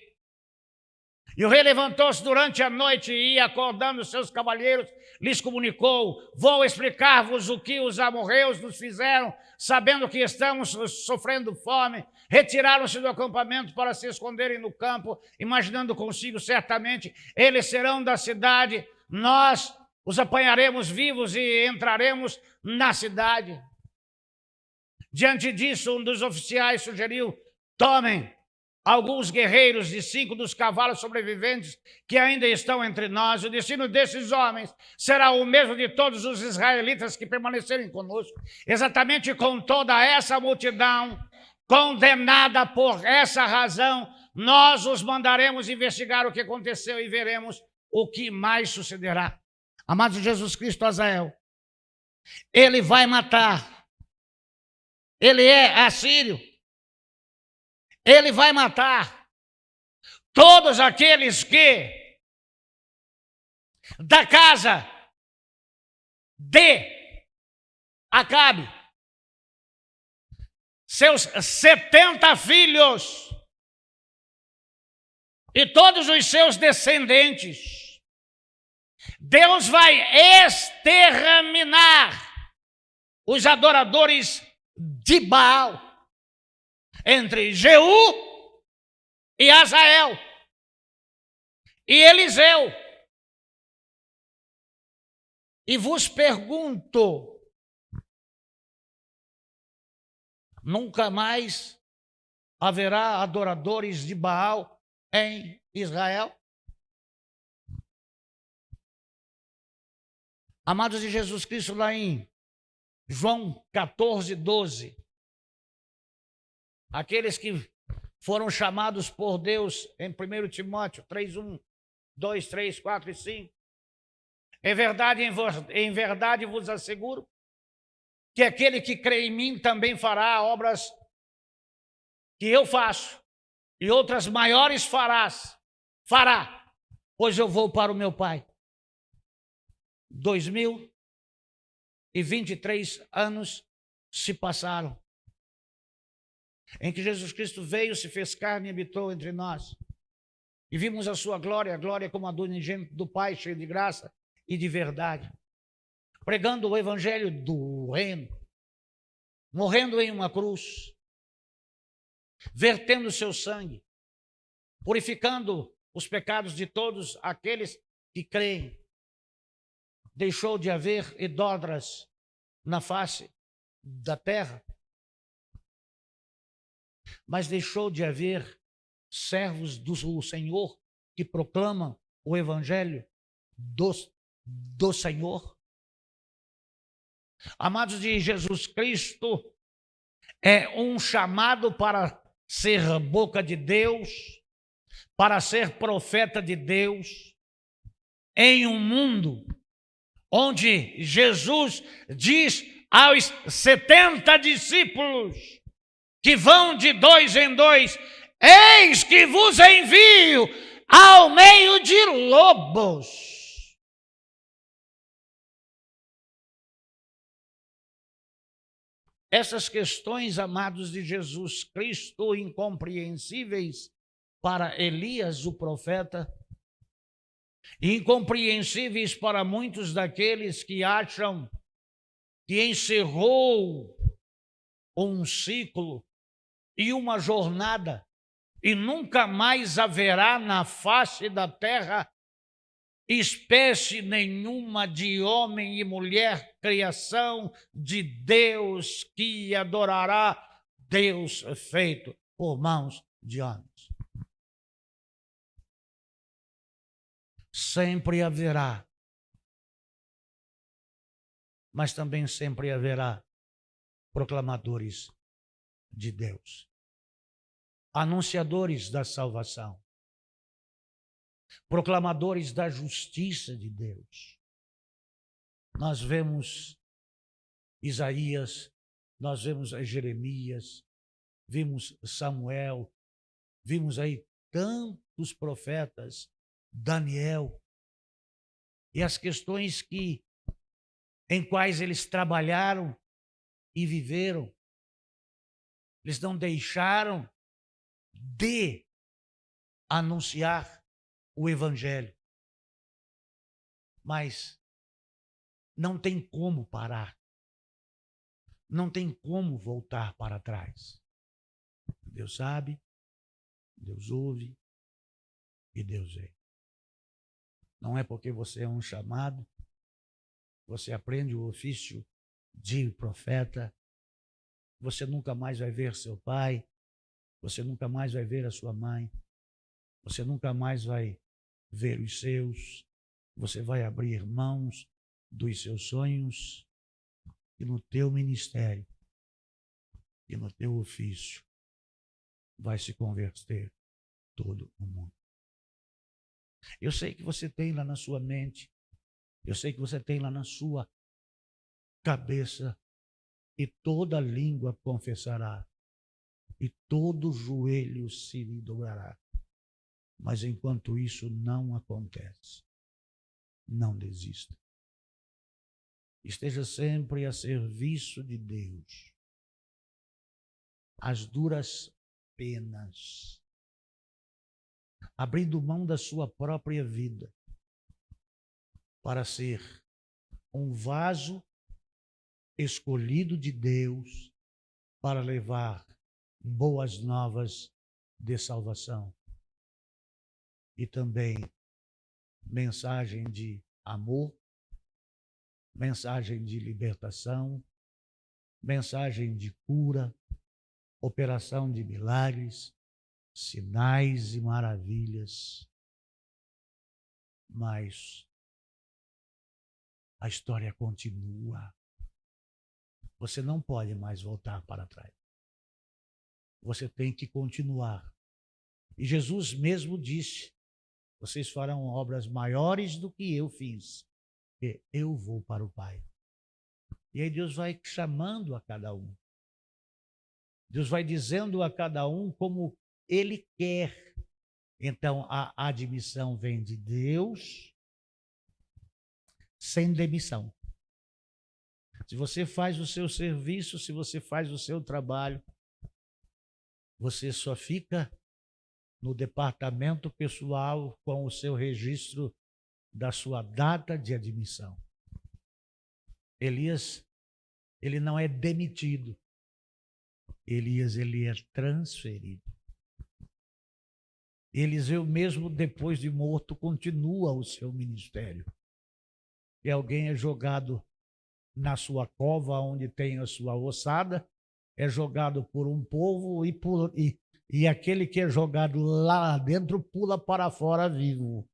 A: E o rei levantou-se durante a noite e, acordando seus cavalheiros, lhes comunicou: vou explicar-vos o que os amorreus nos fizeram, sabendo que estamos sofrendo fome. Retiraram-se do acampamento para se esconderem no campo, imaginando consigo: certamente eles serão da cidade, nós os apanharemos vivos e entraremos na cidade. Diante disso, um dos oficiais sugeriu: tomem alguns guerreiros de 5 dos cavalos sobreviventes que ainda estão entre nós. O destino desses homens será o mesmo de todos os israelitas que permanecerem conosco. Exatamente com toda essa multidão condenada por essa razão, nós os mandaremos investigar o que aconteceu e veremos o que mais sucederá. Amado Jesus Cristo, Azael, ele vai matar. Ele é assírio. Ele vai matar todos aqueles que da casa de Acabe, seus 70 filhos e todos os seus descendentes. Deus vai exterminar os adoradores de Baal entre Jeú e Azael e Eliseu. E vos pergunto: nunca mais haverá adoradores de Baal em Israel? Amados de Jesus Cristo, lá em João 14, 12, aqueles que foram chamados por Deus em 1 Timóteo 3, 1, 2, 3, 4 e 5. Em verdade vos asseguro que aquele que crê em mim também fará obras que eu faço, e outras maiores fará, pois eu vou para o meu Pai. 2023 anos se passaram em que Jesus Cristo veio, se fez carne e habitou entre nós. E vimos a sua glória, a glória como a do unigênito do Pai, cheio de graça e de verdade. Pregando o evangelho do reino, morrendo em uma cruz, vertendo seu sangue, purificando os pecados de todos aqueles que creem. Deixou de haver idólatras na face da terra, mas deixou de haver servos do Senhor que proclamam o evangelho do Senhor. Amados de Jesus Cristo, é um chamado para ser boca de Deus, para ser profeta de Deus, em um mundo onde Jesus diz aos 70 discípulos que vão de 2 em 2, eis que vos envio ao meio de lobos. Essas questões, amados de Jesus Cristo, incompreensíveis para Elias, o profeta, incompreensíveis para muitos daqueles que acham que encerrou um ciclo e uma jornada e nunca mais haverá na face da terra espécie nenhuma de homem e mulher, criação de Deus, que adorará Deus feito por mãos de homens. Sempre haverá, mas também sempre haverá proclamadores de Deus, anunciadores da salvação, proclamadores da justiça de Deus. Nós vemos Isaías, nós vemos Jeremias, vimos Samuel, vimos aí tantos profetas, Daniel, e as questões em quais eles trabalharam e viveram. Eles não deixaram de anunciar o Evangelho. Mas não tem como parar. Não tem como voltar para trás. Deus sabe, Deus ouve e Deus vê. Não é porque você é um chamado, você aprende o ofício de profeta, você nunca mais vai ver seu pai, você nunca mais vai ver a sua mãe, você nunca mais vai ver os seus, você vai abrir mãos dos seus sonhos e no teu ministério e no teu ofício vai se converter todo o mundo. Eu sei que você tem lá na sua mente, eu sei que você tem lá na sua cabeça, e toda língua confessará, e todo joelho se lhe dobrará. Mas enquanto isso não acontece, não desista. Esteja sempre a serviço de Deus. As duras penas, abrindo mão da sua própria vida para ser um vaso escolhido de Deus para levar boas novas de salvação e também mensagem de amor, mensagem de libertação, mensagem de cura, operação de milagres, sinais e maravilhas. Mas a história continua. Você não pode mais voltar para trás. Você tem que continuar. E Jesus mesmo disse: vocês farão obras maiores do que eu fiz, porque eu vou para o Pai. E aí Deus vai chamando a cada um. Deus vai dizendo a cada um como Ele quer. Então a admissão vem de Deus, sem demissão. Se você faz o seu serviço, se você faz o seu trabalho, você só fica no departamento pessoal com o seu registro da sua data de admissão. Elias, ele não é demitido. Elias, ele é transferido. Eliseu, mesmo depois de morto, continua o seu ministério. E alguém é jogado na sua cova, onde tem a sua ossada, é jogado por um povo e aquele que é jogado lá dentro pula para fora vivo,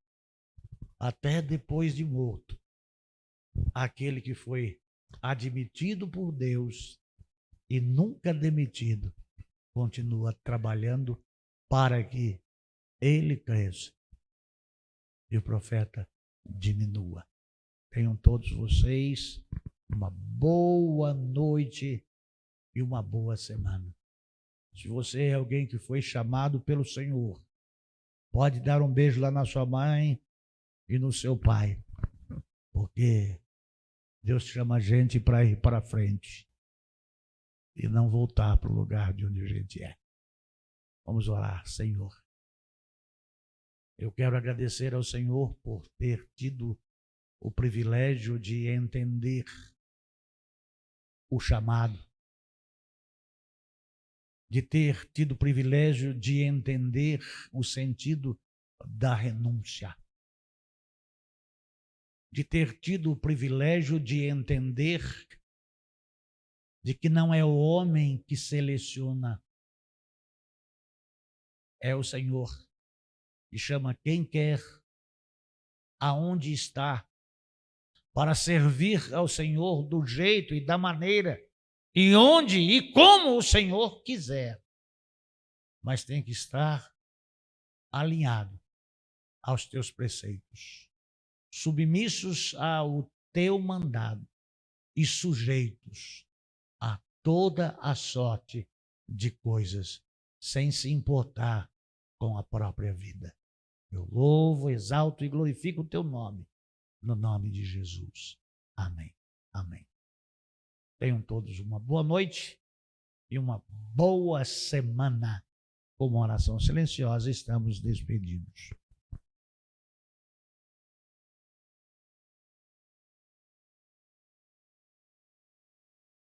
A: até depois de morto. Aquele que foi admitido por Deus e nunca demitido, continua trabalhando para que ele cresça e o profeta diminua. Tenham todos vocês uma boa noite e uma boa semana. Se você é alguém que foi chamado pelo Senhor, pode dar um beijo lá na sua mãe e no seu pai, porque Deus chama a gente para ir para frente e não voltar para o lugar de onde a gente é. Vamos orar. Senhor, eu quero agradecer ao Senhor por ter tido o privilégio de entender o chamado. de ter tido o privilégio de entender o sentido da renúncia, de ter tido o privilégio de entender de que não é o homem que seleciona, é o Senhor, que chama quem quer, aonde está, para servir ao Senhor do jeito e da maneira, e onde e como o Senhor quiser. Mas tem que estar alinhado aos teus preceitos, submissos ao teu mandado e sujeitos a toda a sorte de coisas, sem se importar com a própria vida. Eu louvo, exalto e glorifico o teu nome, no nome de Jesus. Amém. Amém. Tenham todos uma boa noite e uma boa semana. Com uma oração silenciosa, estamos despedidos.